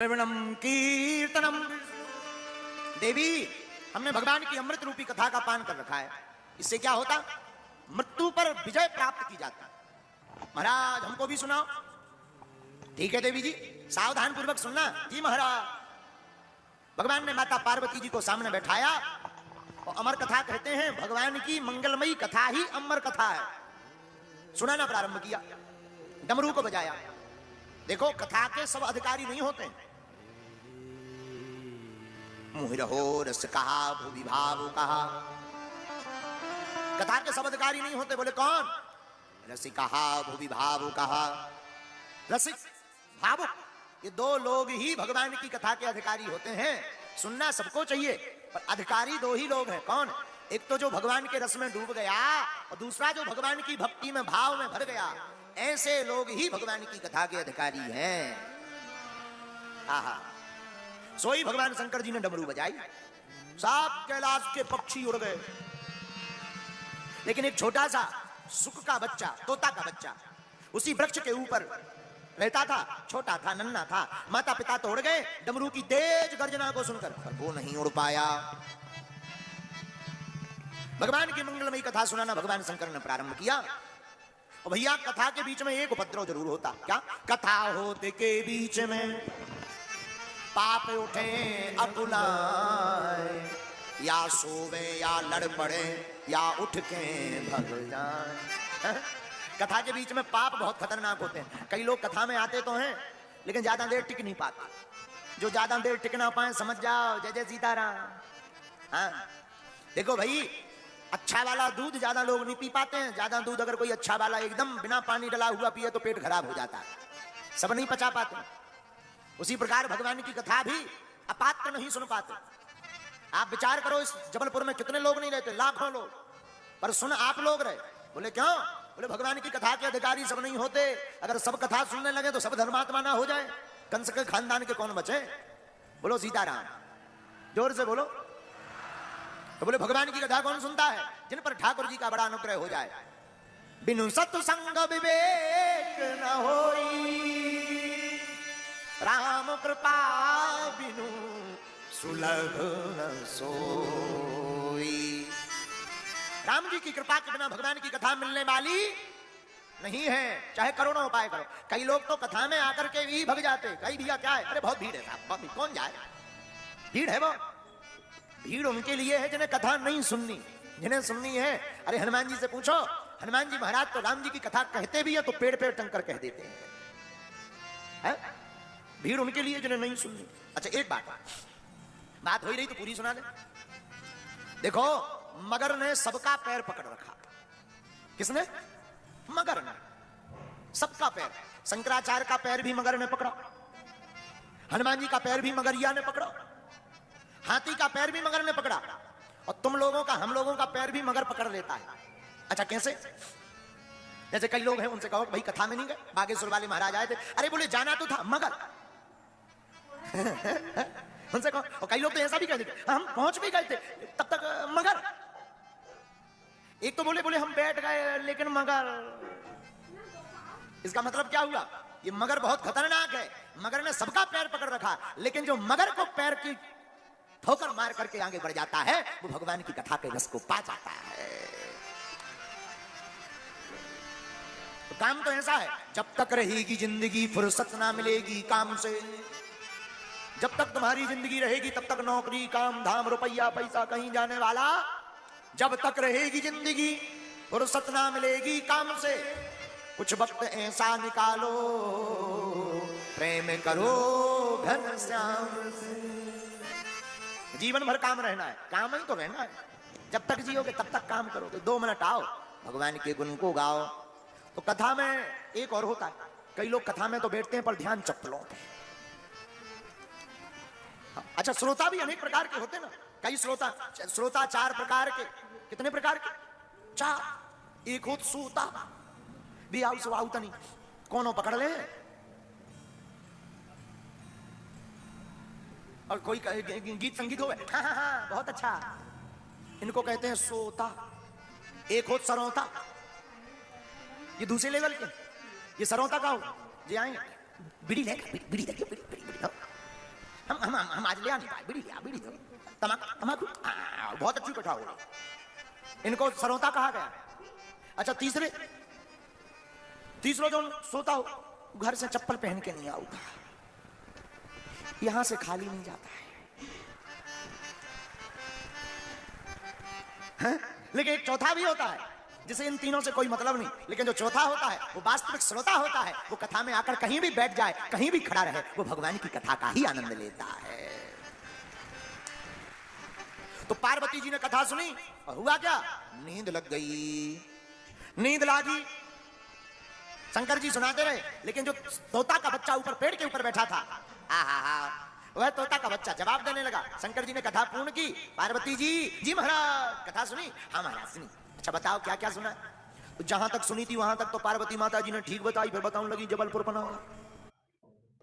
श्रवणम कीर्तनम। देवी, हमने भगवान की अमृत रूपी कथा का पान कर रखा है। इससे क्या होता? मृत्यु पर विजय प्राप्त की जाती। महाराज हमको भी सुनाओ। ठीक है देवी जी, सावधान पूर्वक सुनना। जी महाराज। भगवान ने माता पार्वती जी को सामने बैठाया और अमर कथा कहते हैं, भगवान की मंगलमयी कथा ही अमर कथा है। सुनाना प्रारंभ किया, डमरू को बजाया। देखो, कथा के सब अधिकारी नहीं होते। मुहिरहो रस कहा, भूवि भाव कहा। कथा के सब अधिकारी नहीं होते। बोले कौन? रसिक कहा, भूवि भाव कहा। रसिक, भावुक, ये दो लोग ही भगवान की कथा के अधिकारी होते हैं। सुनना सबको चाहिए, पर अधिकारी दो ही लोग हैं। कौन? एक तो जो भगवान के रस में डूब गया, और दूसरा जो भगवान की भक्ति में, भाव में भर गया। ऐसे लोग ही भगवान की कथा के अधिकारी हैं। आहा, सोई भगवान शंकर जी ने डमरू बजाई, सब कैलाश के पक्षी उड़ गए। लेकिन एक छोटा सा सुक का बच्चा, तोता का बच्चा, उसी वृक्ष के ऊपर रहता था। छोटा था, नन्हा था। माता पिता तो उड़ गए डमरू की तेज गर्जना को सुनकर, पर वो नहीं उड़ पाया। भगवान की मंगलमयी कथा सुनाना भगवान शंकर ने प्रारंभ किया। और भैया, कथा के बीच में एक उपद्रव जरूर होता। क्या? कथा होते के बीच में पाप उठे अकुलाए, या सोवे या लड़ पड़े या उठ के भग जाए। कथा के बीच में पाप बहुत खतरनाक होते हैं। कई लोग कथा में आते तो हैं, लेकिन ज्यादा देर टिक नहीं पाते। जो ज्यादा देर टिक ना पाए, समझ जाओ जय जय सीताराम। हाँ, देखो भाई, अच्छा वाला दूध ज्यादा लोग नहीं पी पाते हैं। ज्यादा दूध अगर कोई अच्छा वाला एकदम बिना पानी डला हुआ पिए तो पेट खराब हो जाता है, सब नहीं पचा पाते। उसी प्रकार भगवान की कथा भी अपात्र नहीं सुन पाते। आप विचार करो, इस जबलपुर में कितने लोग नहीं रहते, लाखों लोग, पर सुन आप लोग रहे। बोले क्यों? बोले भगवान की कथा के अधिकारी सब नहीं होते। अगर सब कथा सुनने लगे तो सब धर्मात्मा ना हो जाए, कंस के खानदान के कौन बचे? बोलो सीताराम, जोर से बोलो। तो बोले भगवान की कथा कौन सुनता है? जिन पर ठाकुर जी का बड़ा अनुग्रह हो जाए। बिनु सत्संग विवेक न होई, राम कृपा बिनु सुलभ न सोई। राम जी की कृपा के बिना भगवान की कथा मिलने वाली नहीं है, चाहे करोड़ों उपाय करो। कई लोग तो कथा में आकर के भी भग जाते। कई भैया क्या है, अरे बहुत भीड़ है साहब, कौन जाए? भीड़ है वो। भीड़ उनके लिए है जिन्हें कथा नहीं सुननी। जिन्हें सुननी है, अरे हनुमान जी से पूछो। हनुमान जी महाराज तो राम जी की कथा कहते भी है तो पेड़ पेड़ टंकर कह देते हैं, है? भीड़ उनके लिए जिन्हें नहीं सुननी। अच्छा, एक बात हो ही रही तो पूरी सुना दे। देखो, मगर ने सबका पैर पकड़ रखा। किसने? मगर ने सबका पैर। शंकराचार्य का पैर भी मगर ने पकड़ा, हनुमान जी का पैर भी मगरिया ने पकड़ा, हाथी का पैर भी मगर ने पकड़ा, और तुम लोगों का, हम लोगों का पैर भी मगर पकड़ लेता है। अच्छा, कैसे? जैसे कई लोग हैं, उनसे कहो भाई कथा में नहीं गए, बागेश्वर वाले महाराज आए थे। अरे बोले जाना तो था मगर। उनसे कहो। और कई लोग तो ऐसा भी कहते हम पहुंच भी गए थे, तब तक मगर। एक तो बोले हम बैठ गए लेकिन मगर। इसका मतलब क्या हुआ? ये मगर बहुत खतरनाक है। मगर ने सबका पैर पकड़ रखा, लेकिन जो मगर को पैर की ठोकर मार करके आगे बढ़ जाता है, वो भगवान की कथा के रस को पा जाता है। तो काम तो ऐसा है, जब तक रहेगी जिंदगी फुर्सत ना मिलेगी काम से। जब तक तुम्हारी जिंदगी रहेगी तब तक नौकरी, काम धाम, रुपया पैसा कहीं जाने वाला। जब तक रहेगी जिंदगी फुर्सत ना मिलेगी काम से। कुछ वक्त ऐसा निकालो, प्रेम करो घनश्याम से। जीवन भर काम रहना है, काम ही तो रहना है। जब तक जियोगे तब तक काम करोगे। 2 मिनट आओ, भगवान के गुण को गाओ। तो कथा में एक और होता है, कई लोग कथा में तो बैठते हैं पर ध्यान चप्पलों पे। अच्छा, श्रोता भी अनेक प्रकार के होते ना। कई श्रोता 4 प्रकार के। कितने प्रकार के? 4। एक हो सूता भी आउ सुआउ तनी, कौनो पकड़ ले। और कोई गीत संगीत हो, हाँ हाँ हाँ बहुत अच्छा, इनको कहते हैं सोता। एक हो सरौता, ये दूसरे लेवल के। ये सरौता का हो, ये आएंगे बीड़ी लेगा, बीड़ी देखिए, बीड़ी हम आज ले आ नहीं पाए। बीड़ी दो, तमाकू बहुत अच्छी कथा हो रही, इनको सरोता कहा गया। अच्छा तीसरा जो सोता हो घर से चप्पल पहन के नहीं आऊगा, यहां से खाली नहीं जाता है? लेकिन एक चौथा भी होता है जिसे इन तीनों से कोई मतलब नहीं, लेकिन जो चौथा होता है वो वास्तविक श्रोता होता है। वो कथा में आकर कहीं भी बैठ जाए, कहीं भी खड़ा रहे, वो भगवान की कथा का ही आनंद लेता है। तो पार्वती जी ने कथा सुनी और हुआ क्या? नींद लग गई, नींद लागी। शंकर जी सुनाते रहे, लेकिन जो तोता का बच्चा ऊपर पेड़ के ऊपर बैठा था, वह तोता का बच्चा जवाब देने लगा। शंकर जी ने कथा पूर्ण की। पार्वती जी महाराज कथा सुनी? हाँ महाराज सुनी। अच्छा बताओ क्या क्या सुना? जहां तक सुनी थी वहां तक तो पार्वती माता जी ने ठीक बताई, फिर बताऊं लगी जबलपुर बनाओ।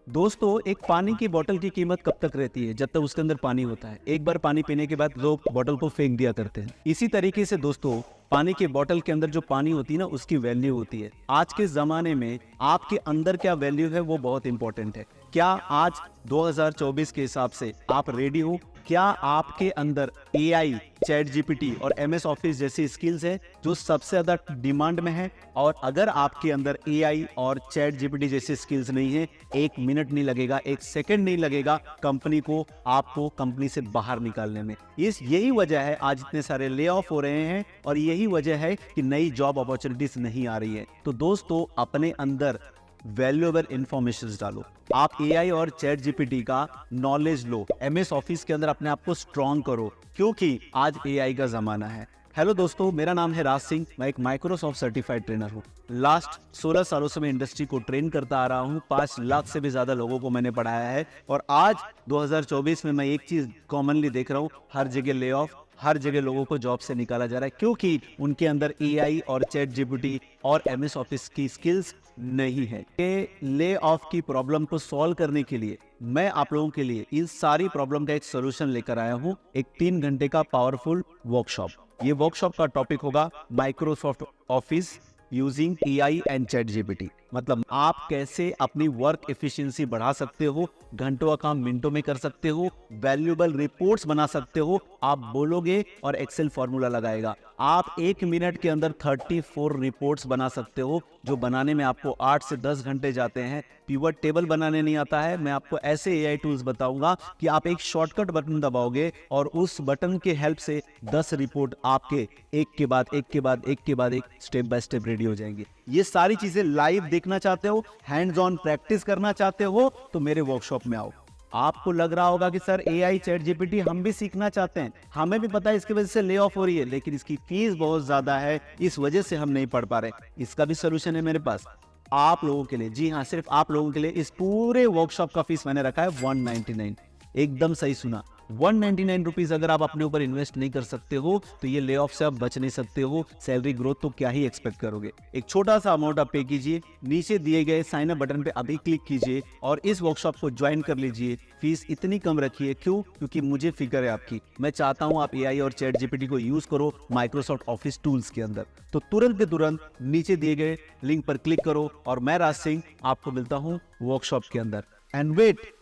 दोस्तों, एक पानी की बोतल की कीमत कब तक रहती है? जब तक उसके अंदर पानी होता है। एक बार पानी पीने के बाद लोग बोतल को फेंक दिया करते हैं। इसी तरीके से दोस्तों, पानी के बोतल के अंदर जो पानी होती है ना, उसकी वैल्यू होती है। आज के जमाने में आपके अंदर क्या वैल्यू है वो बहुत इंपॉर्टेंट है। क्या आज 2024 के हिसाब से आप रेडी हो? क्या आपके अंदर AI, चैट जीपीटी और MS ऑफिस जैसी स्किल्स है जो सबसे ज्यादा डिमांड में है? और अगर आपके अंदर AI और चैट जीपीटी जैसी स्किल्स नहीं है, 1 मिनट नहीं लगेगा, 1 सेकंड नहीं लगेगा कंपनी को आपको कंपनी से बाहर निकालने में। यही वजह है आज इतने सारे ले ऑफ हो रहे हैं और यही वजह है कि नई जॉब अपॉर्चुनिटीज नहीं आ रही है। तो दोस्तों, अपने अंदर वैल्यूएबल इंफॉर्मेशन डालो। आप AI और चैट जीपीटी का नॉलेज लो, MS ऑफिस के अंदर अपने आप को स्ट्रॉन्ग करो, क्योंकि आज AI का जमाना है। हेलो दोस्तों, मेरा नाम है राज सिंह। मैं एक माइक्रोसॉफ्ट सर्टिफाइड ट्रेनर हूँ। लास्ट 16 सालों से मैं इंडस्ट्री को ट्रेन करता आ रहा हूँ। 5 लाख से भी ज्यादा लोगों को मैंने पढ़ाया है। और आज 2024 में मैं एक चीज कॉमनली देख रहा हूँ, हर जगह ले ऑफ, हर जगह लोगों को जॉब से निकाला जा रहा है, क्योंकि उनके अंदर AI और चैट जीपीटी और MS ऑफिस की स्किल्स नहीं है। ये ले ऑफ की प्रॉब्लम को सॉल्व करने के लिए मैं आप लोगों के लिए इन सारी प्रॉब्लम का एक सोल्यूशन लेकर आया हूँ। एक 3 घंटे का पावरफुल वर्कशॉप। ये वर्कशॉप का टॉपिक होगा Microsoft office using AI and chat GPT. मतलब आप कैसे अपनी वर्क एफिशिएंसी बढ़ा सकते हो, घंटों का काम मिनटों में कर सकते हो, वैल्यूएबल रिपोर्ट्स बना सकते हो। आप बोलोगे और एक्सेल फॉर्मूला लगाएगा। आप 1 मिनट के अंदर 34 रिपोर्ट्स बना सकते हो, जो बनाने में आपको 8 से 10 घंटे जाते हैं। पिवट टेबल बनाने नहीं आता है। मैं आपको ऐसे AI टूल्स बताऊंगा कि आप एक शॉर्टकट बटन दबाओगे और उस बटन के हेल्प से 10 रिपोर्ट आपके एक के बाद एक स्टेप बाय स्टेप रेडी हो जाएंगे। ये सारी चीजें लाइव देखना चाहते हो, हैंड्स ऑन प्रैक्टिस करना चाहते हो, तो मेरे वर्कशॉप में आओ। आपको लग रहा होगा कि सर AI चैट जीपीटी हम भी सीखना चाहते हैं, हमें भी पता है इसकी वजह से ले ऑफ हो रही है, लेकिन इसकी फीस बहुत ज्यादा है, इस वजह से हम नहीं पढ़ पा रहे। इसका भी सोल्यूशन है मेरे पास आप लोगों के लिए। जी हाँ, सिर्फ आप लोगों के लिए। इस पूरे वर्कशॉप का फीस मैंने रखा है 199। एकदम सही सुना, 199 रुपीज। अगर आप अपने ऊपर इन्वेस्ट नहीं कर सकते हो तो ये ले ऑफ से आप बच नहीं सकते हो। सैलरी ग्रोथ तो क्या ही एक्सपेक्ट करोगे। एक छोटा सा अमाउंट आप पे कीजिए, नीचे दिए गए साइन अप बटन पे अभी क्लिक कीजिए और इस वर्कशॉप को ज्वाइन कर लीजिए। फीस इतनी कम रखिए। क्यों? क्योंकि मुझे फिक्र है आपकी। मैं चाहता हूं आप AI और चैट जीपीटी को यूज करो माइक्रोसॉफ्ट ऑफिस टूल्स के अंदर। तो तुरंत के तुरंत नीचे दिए गए लिंक पर क्लिक करो और मैं राज सिंह आपको मिलता हूं वर्कशॉप के अंदर। एंड वेट,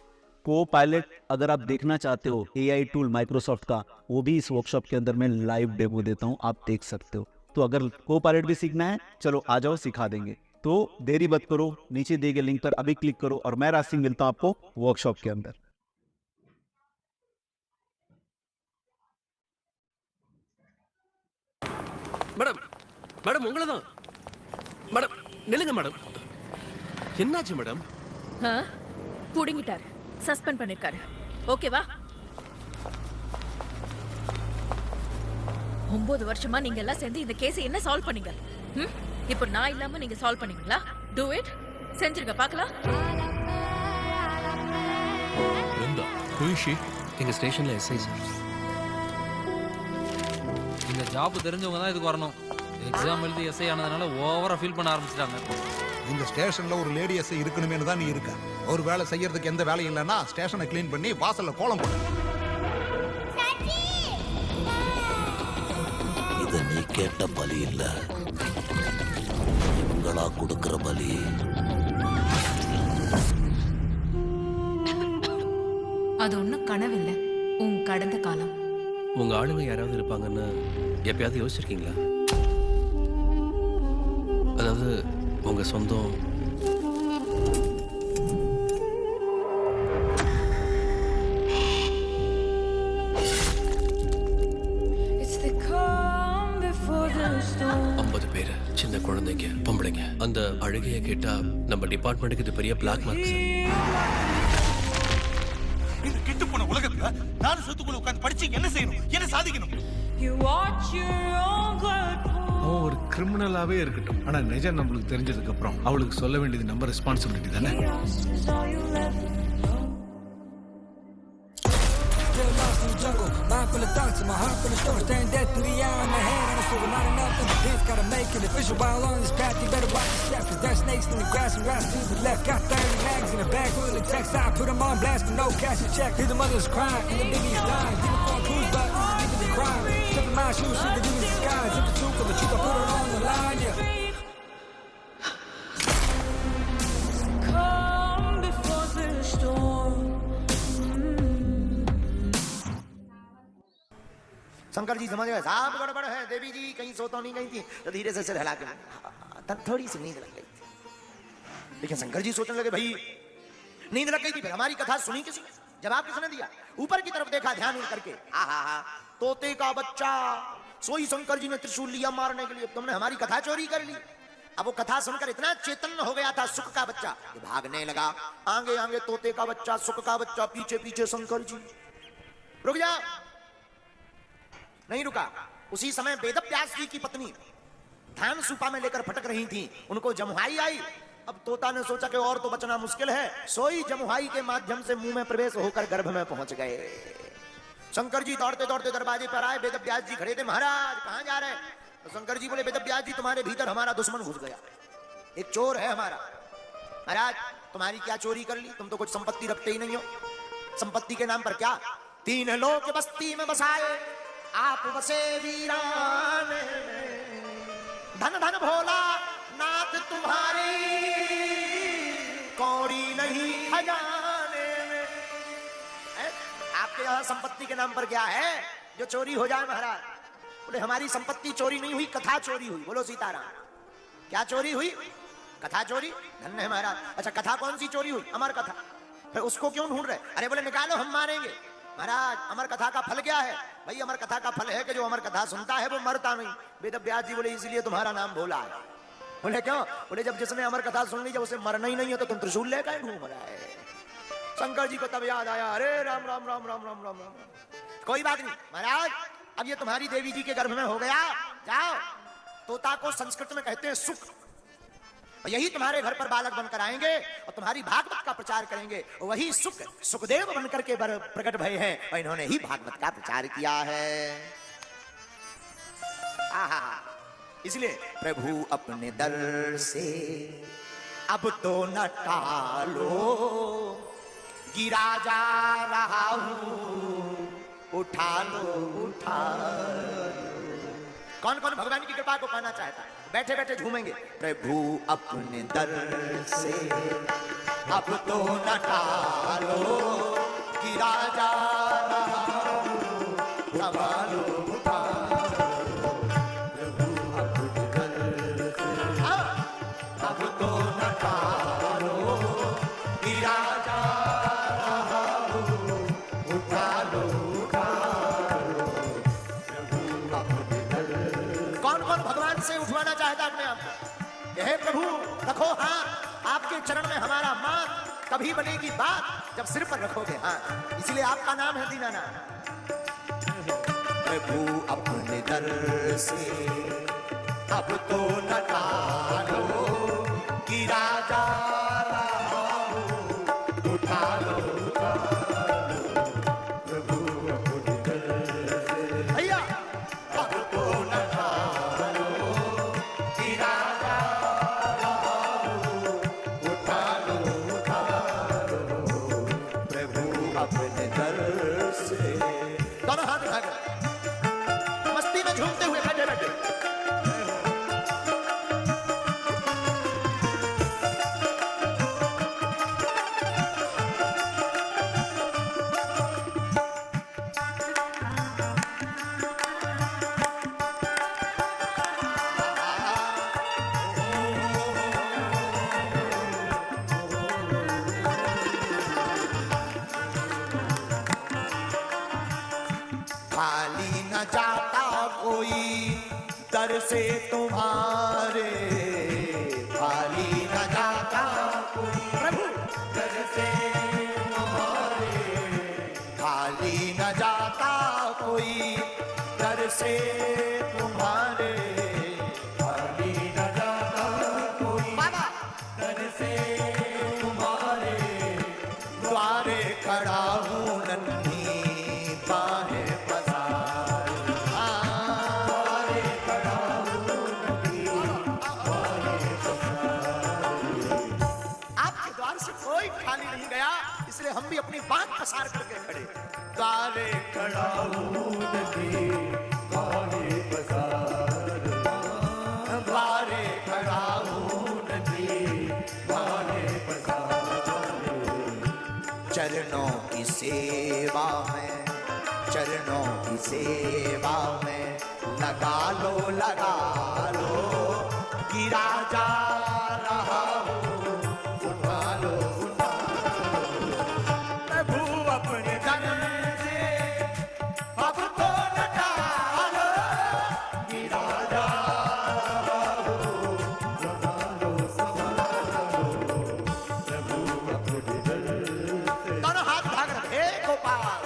को पायलट अगर आप देखना चाहते हो AI टूल माइक्रोसॉफ्ट का, वो भी इस वर्कशॉप के अंदर मैं लाइव डेमो देता हूं, आप देख सकते हो। तो अगर को पायलट भी सीखना है, चलो आ जाओ, सिखा देंगे। तो देरी मत करो, नीचे दिए गए लिंक पर अभी क्लिक करो और मैं राज सिंह मिलता हूं आपको वर्कशॉप के अंदर। மேடம் மேடம் உங்களை தான் மேடம். நில்லுங்க மேடம். என்னாச்சு மேடம்? புடுங்கிட்டாரு, சஸ்பெண்ட் பண்ணிருக்காரு. ஓகேவா? 9 வருஷமா நீங்க எல்லாம் சேர்ந்து இந்த கேஸ் என்ன சால்வ் பண்ணீங்க? இப்போ நான் இல்லாம நீங்க சால்வ் பண்ணீங்களா? டூ இட், செஞ்சிருங்க பார்க்கலாம். Brinda, who is she? எங்க ஸ்டேஷன்ல எஸ்ஐ சார். இந்த ஜாப் தெரிஞ்சவங்க தான் இதுக்கு வரணும். எக்ஸாம் எழுதி எஸ்ஐ ஆனதுனால ஓவரா ஃபீல் பண்ண ஆரம்பிச்சிட்டாங்க. இந்த ஸ்டேஷன்ல ஒரு லேடி எஸ்ஐ இருக்கணுமேனு தான் நீ இருக்க. ஒரு வேலை செய்யறதுக்கு எந்த வேலையும் இல்லைன்னா ஸ்டேஷனை கிளீன் பண்ணி வாசல்ல கோலம் போடு. இது நீ கேட்ட பலி இல்ல, இவங்களா கொடுக்கிற பலி. அது ஒன்றும் கனவில்ல, உன் கடந்த காலம். உங்க ஆளுங்க யாராவது இருப்பாங்கன்னு எப்பயாவது யோசிச்சிருக்கீங்களா? அதாவது உங்க சொந்தம். It's the calm before the storm. 50 பேர், சின்ன குழந்தைங்க, பொம்பளைங்க. அந்த அழுகையை கேட்டா நம்ம டிபார்ட்மெண்ட்டுக்கு இது பெரிய பிளாக் மார்க் சார். இந்த கெட்டு போன உலகத்துல நானும் சொத்துக்குள்ள உட்கார்ந்து படிச்சு என்ன செய்யணும், என்ன சாதிக்கணும்? You watch your own blood pool. அவன் ஒரு கிரிமினலாவே இருக்கட்டும், ஆனா நிஜம் நம்மளுக்கு தெரிஞ்சதுக்கு அப்புறம் அவளுக்கு சொல்ல வேண்டியது நம்ம ரெஸ்பான்சிபிலிட்டி தானே. Chaos is all you'll ever know. Still lost in the jungle, mind full of thoughts and my heart full of storms. Staring death through the eye on my head and I saw not enough in the dance. Gotta make it official while on this path. You better watch your step, cause there's snakes in the grass and rats to the left. Got 30 mags in a bag full of text. I put them on blast with no cash to check. Hear the mothers crying and the babies dying. Didn't fall cruise but deep in the crime. Step in my shoes, see the demons disguise. If the truth of the truth, I put it on the line, yeah. Calm before the storm. Shankar ji समझ गए साहब गड़बड़ है, देवी जी कहीं सो तो नहीं गई थी, तो धीरे से सिर हिला के तब थोड़ी सी नींद लग गई थी। लेकिन शंकर जी सोचने लगे भाई नींद लग गई थी, फिर हमारी कथा सुनी किसने, जवाब किसने दिया? ऊपर की तरफ देखा ध्यान उड़ करके, आहा तोते का बच्चा, सोई शंकर जी ने त्रिशूल लिया मारने के लिए, तुमने हमारी कथा चोरी कर ली। अब वो कथा सुनकर इतना चेतन हो गया था सुख का बच्चा, भागने लगा, आगे आगे तोते का बच्चा, सुख का बच्चा, पीछे पीछे शंकर जी। रुक जा, नहीं रुका। उसी समय वेदव्यास जी की पत्नी धान सूपा में लेकर फटक रही थी, उनको जमुहाई आई। अब तोता ने सोचा कि और तो बचना मुश्किल है, सोई जमुहाई के माध्यम से मुंह में प्रवेश होकर गर्भ में पहुंच गए। शंकर जी दौड़ते दौड़ते दरवाजे पर आए, वेदव्यास जी खड़े थे, महाराज कहां जा रहे हैं? तो शंकर जी बोले वेदव्यास जी तुम्हारे भीतर हमारा दुश्मन घुस गया, एक चोर है हमारा। महाराज तुम्हारी क्या चोरी कर ली, तुम तो कुछ संपत्ति रखते ही नहीं हो। संपत्ति के नाम पर क्या? 3 लोक बस्ती में बसाए आप बसे वीरान, धन धन भोला नाथ तुम्हारी कौड़ी नहीं खजाने में। आपके यहाँ संपत्ति के नाम पर क्या है जो चोरी हो जाए? महाराज बोले हमारी संपत्ति चोरी नहीं हुई, कथा चोरी हुई। बोलो सीताराम। क्या चोरी हुई? कथा चोरी। धन्य है महाराज। अच्छा कथा कौन सी चोरी हुई? अमर कथा। फिर उसको क्यों ढूंढ रहे? अरे बोले निकालो हम मारेंगे। महाराज अमर कथा का फल क्या है? भाई अमर कथा का फल है कि जो अमर कथा सुनता है वो मरता नहीं। वेदव्यास जी बोले इसलिए तुम्हारा नाम भोला है। बोले क्यों? बोले जब जिसने अमर कथा सुन ली, जब उसे मरना ही नहीं है तो तुम त्रिशूल लेकर घूम रहा है। शंकर जी को तब याद आया, अरे राम राम राम राम राम राम राम। कोई बात नहीं महाराज, अब ये तुम्हारी देवी जी के गर्भ में हो गया, जाओ। तोता को संस्कृत में कहते हैं सुख, यही तुम्हारे घर पर बालक बनकर आएंगे और तुम्हारी भागवत का प्रचार करेंगे। वही सुख सुखदेव बनकर के प्रकट भय हैं और इन्होंने ही भागवत का प्रचार किया है। आहा, इसलिए प्रभु अपने दर से अब तो न टालो, गिरा जा रहा हूं उठा लो उठा लो। कौन कौन भगवान की कृपा को पाना चाहता है? बैठे बैठे झूमेंगे। प्रभु अपने दर से अब तो न टालो, गिरा जा रहा हूं उठा लो उठा लो। प्रभु अपने दर से अब तो न टालो, गिरा जा रहा हूं उठा लो उठा लो। प्रभु अपने दर। कौन कौन भगवान से उठवाना चाहता अपने आप? यह प्रभु रखो हाथ, आपके चरण में हमारा मान, कभी बनेगी बात जब सिर पर रखोगे हाथ। इसलिए आपका नाम है दीनानाथ। प्रभु अपने दर से अब तो न टालो, गिरा जा रहा हूं उठा लो उठा लो। प्रभु अपने दर से भैया अब तो न टालो, गिरा जा रहा हूं उठा लो उठा लो। प्रभु अपने दर से। दोनों हाथ उठा कर मस्ती में झूमते हुए बैठे बैठे। दर से तुम्हारे खाली न जाता कोई। प्रभु दर से तुम्हारे खाली न जाता कोई, दर से तुम्हारे खाली न जाता कोई। बाबा दर से तुम्हारे द्वारे खड़ा हूँ नन्ही बाहें पसार। द्वारे खड़ा हूँ नन्ही बाहें पसार। आपके द्वार से कोई खाली नहीं गया, इसलिए हम भी अपनी बात पसार करके खड़े। द्वारे खड़ा हूँ नन्ही बाहें पसार। द्वारे खड़ा हूँ नन्ही बाहें पसार। चरणों की सेवा में, चरणों की सेवा में लगा लो गिरा जा रहा हूँ, उठा लो प्रभु अपने धन से अब तो न टालो, गिरा जा रहा हूँ, संभालो प्रभु अपने धन से। दोनों हाथ भाग रखे गोपाल।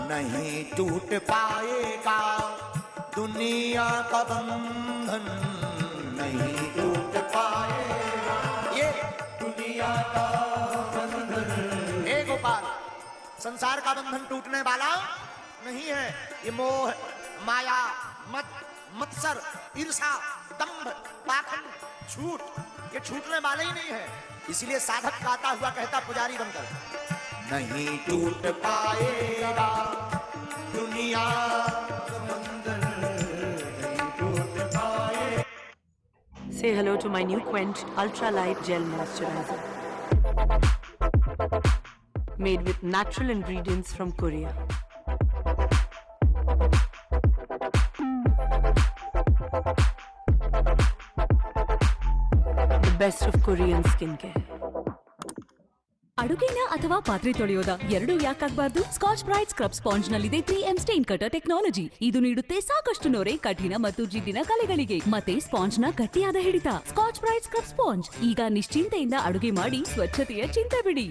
नहीं टूट पाएगा दुनिया का बंधन, नहीं टूट पाएगा ये दुनिया का बंधन। हे गोपाल, संसार का बंधन टूटने वाला नहीं है। ये मोह, माया, मत्सर, ईर्षा, दंभ, पाखंड, झूठ, ये छूटने वाले ही नहीं है। इसीलिए साधक गाता हुआ कहता पुजारी बनकर, नहीं टूट पाएगा दुनिया का बंधन, नहीं टूट पाए। Say hello to my new Quench Ultra Light Gel Moisturizer. Made with natural ingredients from Korea. The best of Korean skincare. ಅಡುಗೆನ ಅಥವಾ ಪಾತ್ರೆ ತೊಳೆಯೋದ ಎರಡು ಯಾಕಾಗಬಾರ್ದು? ಸ್ಕಾಚ್ ಬ್ರೈಟ್ ಸ್ಕ್ರಬ್ ಸ್ಪಾಂಜ್ ನಲ್ಲಿದೆ 3M ಸ್ಟೇನ್ ಕಟರ್ ಟೆಕ್ನಾಲಜಿ. ಇದು ನೀಡುತ್ತೆ ಸಾಕಷ್ಟು ನೊರೆ, ಕಠಿಣ ಮತ್ತು ಜಿಡ್ಡಿನ ಕಲೆಗಳಿಗೆ ಮತ್ತೆ ಸ್ಪಾಂಜ್ ನ ಗಟ್ಟಿಯಾದ ಹಿಡಿತ. ಸ್ಕಾಚ್ ಬ್ರೈಟ್ ಸ್ಕ್ರಬ್ ಸ್ಪಾಂಜ್ ಈಗ ನಿಶ್ಚಿಂತೆಯಿಂದ ಅಡುಗೆ ಮಾಡಿ ಸ್ವಚ್ಛತೆಯ ಚಿಂತೆ ಬಿಡಿ.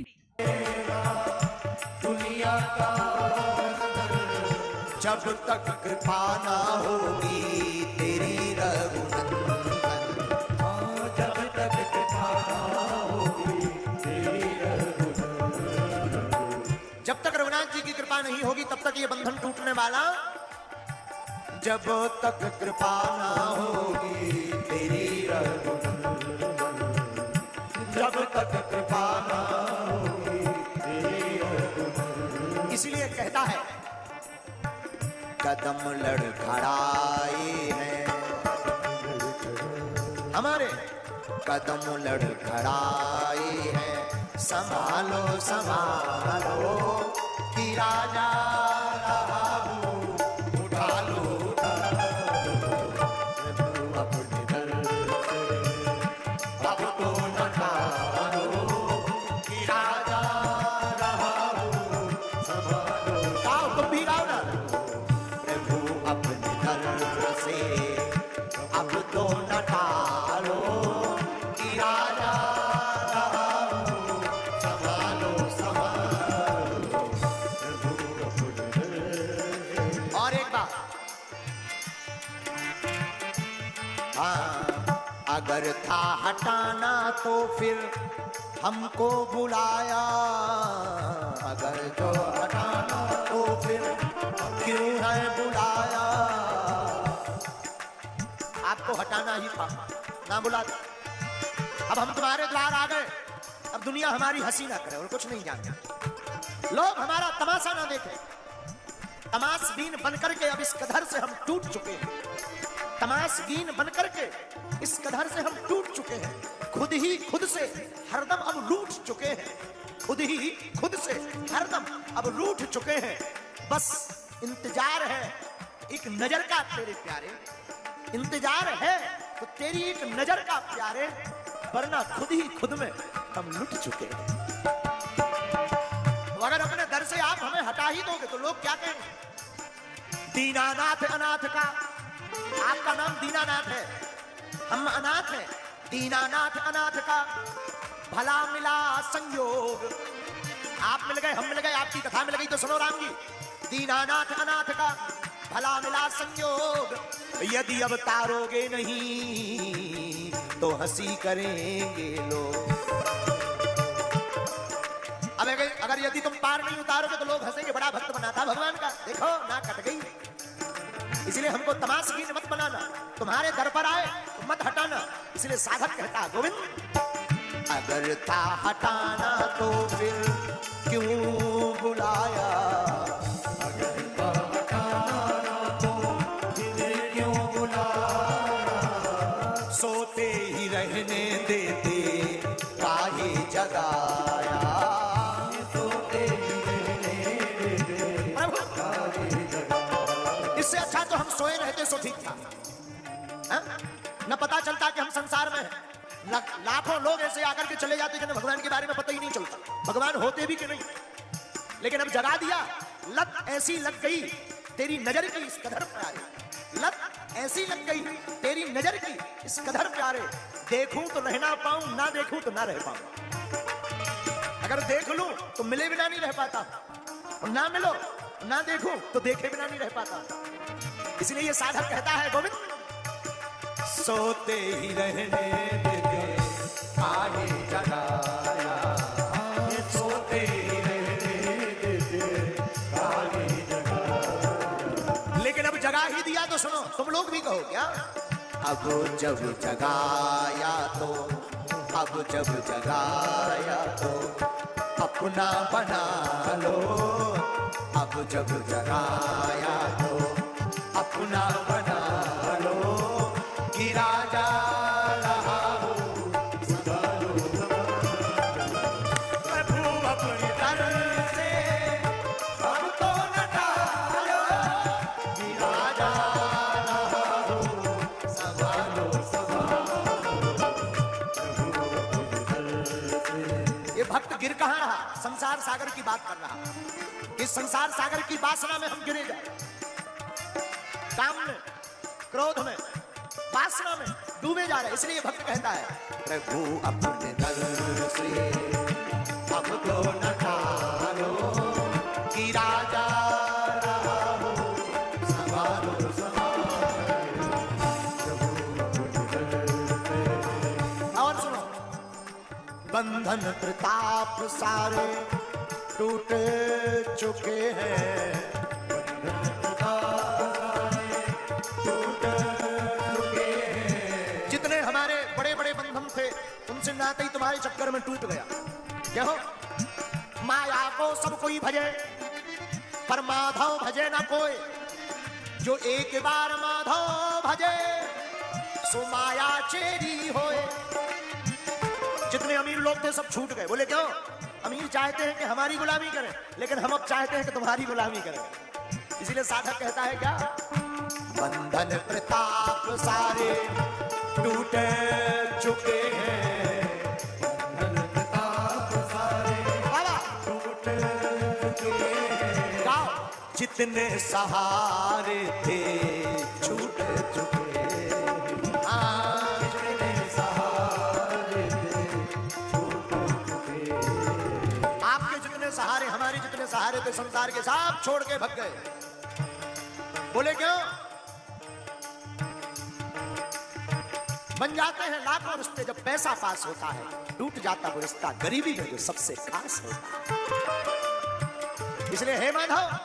जब तक कृपा ना होगी तेरी रघुनंदन, जब तक कृपा ना होगी तेरी रघुनंदन, जब तक रघुनाथ जी की कृपा नहीं होगी तब तक ये बंधन टूटने वाला। जब तक कृपा ना होगी तेरी रघुनंदन, जब तक कृपा ना होगी तेरी रघुनंदन। इसलिए कहता है कदम लड़खड़ाए हैं हमारे, कदम लड़खड़ाए हैं, संभालो संभालो कि राजा रहा हूँ, उठा लो अपने दर से अब तो न ठानो कि राजा रहा हूँ, संभालो। गाओ तुम भी गाओ ना। अपने दर से अब तो न टालो कि राजा रहा हूँ, संभालो संभालो प्रभु। और एक बात, हाँ, अगर था हटाना तो फिर हमको बुलाया, अगर जो हटाना तो फिर क्यों है बुलाया। आपको हटाना ही था, ना बुलाता। अब हम तुम्हारे द्वार आ गए, अब दुनिया हमारी हंसी ना करे और कुछ नहीं जानता। लोग हमारा तमाशा ना देखें। तमाशबीन बनकर के अब इस कदर से हम टूट चुके हैं। तमाशबीन बनकर के इस कदर से हम टूट चुके हैं। खुद ही खुद से हरदम अब रूठ चुके हैं। खुद ही खुद से हरदम अब रूठ चुके हैं। बस इंतजार है एक नजर का तेरे प्यारे, इंतजार है तो तेरी एक नजर का प्यारे, वरना खुद ही खुद में हम लुट चुके हैं। अगर अपने दर से आप हमें हटा ही दोगे तो लोग क्या कहेंगे? दीनानाथ अनाथ का, आपका नाम दीनानाथ है, हम अनाथ हैं। दीनानाथ अनाथ का भला मिला संयोग। आप मिल गए, हम मिल गए, आपकी कथा मिल गई तो सुनो राम जी। दीनानाथ अनाथ का भला मिला संयोग, यदि अब तारोगे नहीं तो हंसी करेंगे लोग। अब अगर यदि तुम पार नहीं उतारोगे तो लोग हंसेंगे। बड़ा भक्त बना था भगवान का, देखो ना कट गई। इसलिए हमको तमाशबीन मत बनाना, तुम्हारे दर पर आए तो मत हटाना। इसलिए साधक कहता गोविंद, अगर था हटाना तो फिर क्यों बुलाया? अगर था हटाना तो फिर क्यों बुलाया? सोते ही रहने देते काहे जगाया? सोते ही रहने देते काहे जगाया? इससे अच्छा तो हम सोए रहते सो ठीक था। न पता चलता कि हम संसार में हैं। लाखों लोग ऐसे आकर के चले जाते जिन्हें भगवान के बारे में पता ही नहीं चलता, भगवान होते भी कि नहीं। लेकिन अब जगा दिया, लत ऐसी लग गई तेरी नजर की इस कदर प्यारे, लत ऐसी लग गई तेरी नजर की इस कदर प्यारे। देखूं तो रह ना पाऊं, ना देखूं तो ना रह पाऊं। अगर देख लूं तो मिले बिना नहीं रह पाता, और ना मिलो ना देखूं तो देखे बिना नहीं रह पाता। इसलिए ये साधक कहता है गोविंद, सोते ही रहने देते काहे जगाया? सोते ही रहने देते काहे जगाया? लेकिन अब जगा ही दिया तो सुनो, तुम लोग भी कहो क्या? अब जब जगाया तो, अब जब जगाया तो अपना बना लो। अब जब जगाया तो अपना बना लो। गिरा जा रहा हो सुधारो, प्रभु अपने दर से हमको न टालो। गिरा जा रहा हो संभालो संभालो, प्रभु अपने दर से। ये भक्त गिर कहाँ रहा? संसार सागर की बात कर रहा। इस संसार सागर की वासना में हम गिरे जाए, काम में, क्रोध में, वासना में डूबे जा रहे। इसलिए भक्त कहता है, प्रभु अपने दर से हमको न टालो। गिरा जा रहा हो संभालो संभालो, और सुनो, बंधन प्रताप सारे टूट चुके हैं। जितने हमारे बड़े बड़े बंधन थे उनसे नाते ही तुम्हारे चक्कर में टूट गया। क्या हो? माया को सब कोई भजे पर माधव भजे ना कोई। जो एक बार माधव भजे सो माया चेरी होए। जितने अमीर लोग थे सब छूट गए। बोले क्यों? अमीर चाहते हैं कि हमारी गुलामी करें, लेकिन हम अब चाहते हैं कि तुम्हारी गुलामी करें। इसीलिए साधक कहता है क्या? बंधन प्रताप सारे टूट चुके हैं। बंधन प्रताप सारे टूट चुके हैं। गाओ, जितने सहारे थे छूट चुके हैं। जितने सहारे थे छूट चुके हैं। आपके जितने सहारे, हमारे जितने सहारे थे संसार के, सब छोड़ के भग गए। बोले क्यों? बन जाते हैं लाखों रिश्ते जब पैसा पास होता है, टूट जाता वो रिश्ता गरीबी में जो सबसे खास होता है। इसलिए हे माधव,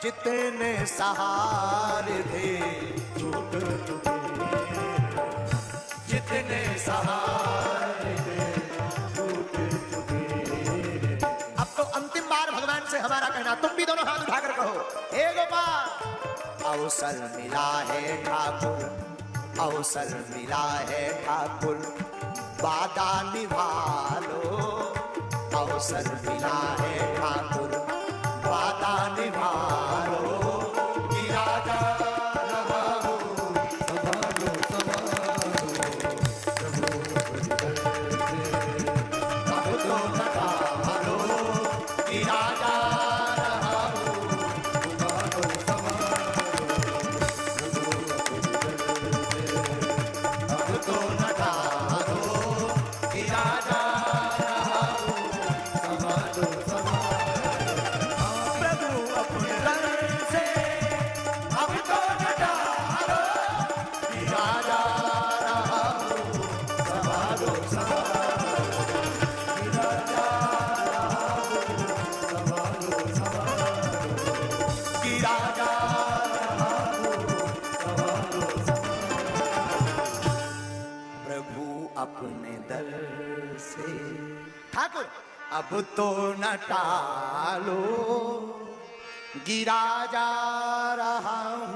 जितने सहारे थे छूट चुके, जितने सहारे थे छूट चुके। अब तो अंतिम बार भगवान से हमारा कहना, तुम भी दोनों हाथ उठाकर कहो, हे गोपाल। अवसर मिला है ठाकुर, अवसर मिला है ठाकुर, वादा निभा लो। अवसर मिला है ठाकुर, वादा निभा लो। गिरा जा रहा हूँ, संभालो संभालो, अब तो बता लो। गिरा जा रहा हूँ, संभालो संभालो, अब तो बता लो। गिरा जा रहा हूँ, संभालो संभालो, प्रभु अपने दर से अब तो हटा लो। गिरा जा रहा हूँ, संभालो संभालो, गिरा जा रहा हूँ, संभालो संभालो, गिरा जा रहा हूँ, संभालो संभालो, प्रभु अपने दर से। ठाकुर अब तो न टालो, गिरा जा रहा हूँ।